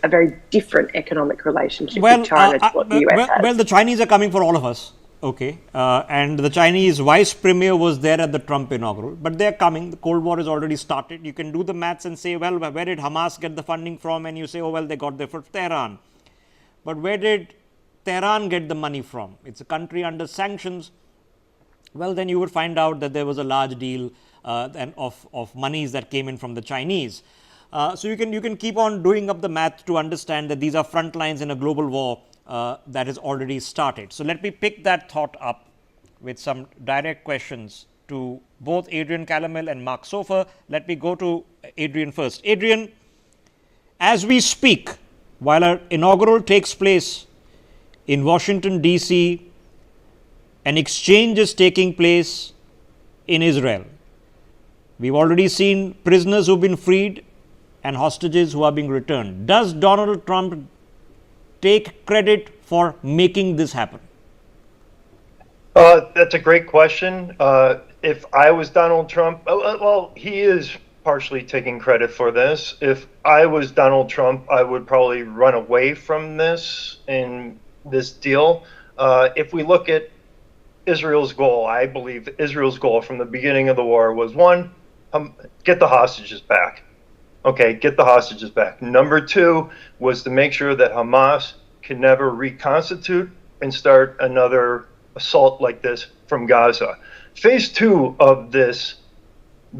a very different economic relationship with China to what the US has. Well, the Chinese are coming for all of us. Okay. And the Chinese vice premier was there at the Trump inaugural. But they're coming. The Cold War has already started. You can do the maths and say, well, where did Hamas get the funding from? And you say, oh, well, they got there from Tehran. But where did Tehran get the money from? It's a country under sanctions. Well, then you would find out that there was a large deal of monies that came in from the Chinese. So you can keep on doing up the math to understand that these are front lines in a global war that has already started. So let me pick that thought up with some direct questions to both Adrian Calamel and Mark Sofer. Let me go to Adrian first. Adrian, as we speak, while our inaugural takes place in Washington, D.C., an exchange is taking place in Israel. We've already seen prisoners who've been freed and hostages who are being returned. Does Donald Trump take credit for making this happen? That's a great question. If I was Donald Trump, well, he is partially taking credit for this. If I was Donald Trump, I would probably run away from this deal. If we look at Israel's goal, I believe Israel's goal from the beginning of the war was, one, get the hostages back. Okay, get the hostages back. Number two was to make sure that Hamas can never reconstitute and start another assault like this from Gaza. Phase two of this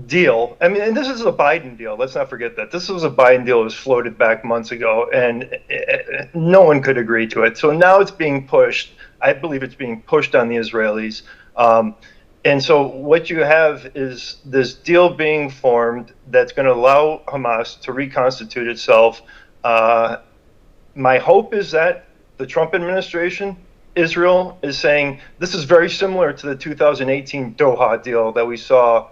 deal, I mean, and this is a Biden deal, let's not forget that. This was a Biden deal that was floated back months ago, and no one could agree to it. So now it's being pushed. I believe it's being pushed on the Israelis. And so what you have is this deal being formed that's going to allow Hamas to reconstitute itself. My hope is that the Trump administration, Israel, is saying this is very similar to the 2018 Doha deal that we saw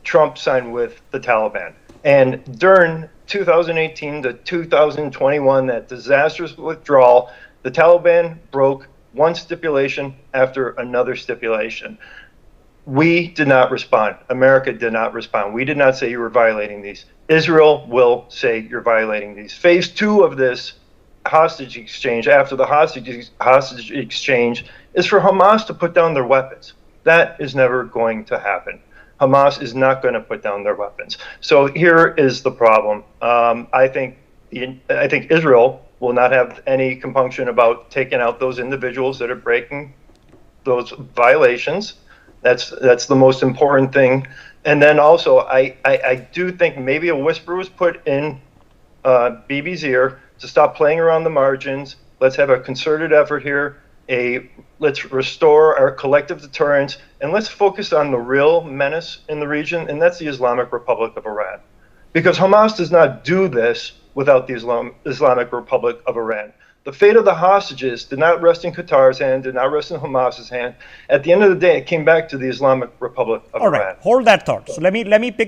Trump sign with the Taliban. And during 2018 to 2021, that disastrous withdrawal, the Taliban broke one stipulation after another stipulation. We did not respond. America did not respond. We did not say you were violating these. Israel will say you're violating these. Phase two of this hostage exchange, after the hostage exchange, is for Hamas to put down their weapons. That is never going to happen. Hamas is not going to put down their weapons. So here is the problem. I think Israel will not have any compunction about taking out those individuals that are breaking those violations. That's the most important thing. And then also, I do think maybe a whisper was put in Bibi's ear to stop playing around the margins. Let's have a concerted effort here. Let's restore our collective deterrence, and let's focus on the real menace in the region, and that's the Islamic Republic of Iran. Because Hamas does not do this without the Islamic Republic of Iran. The fate of the hostages did not rest in Qatar's hand, did not rest in Hamas's hand. At the end of the day, it came back to the Islamic Republic of Iran. All right, hold that thought. So let me pick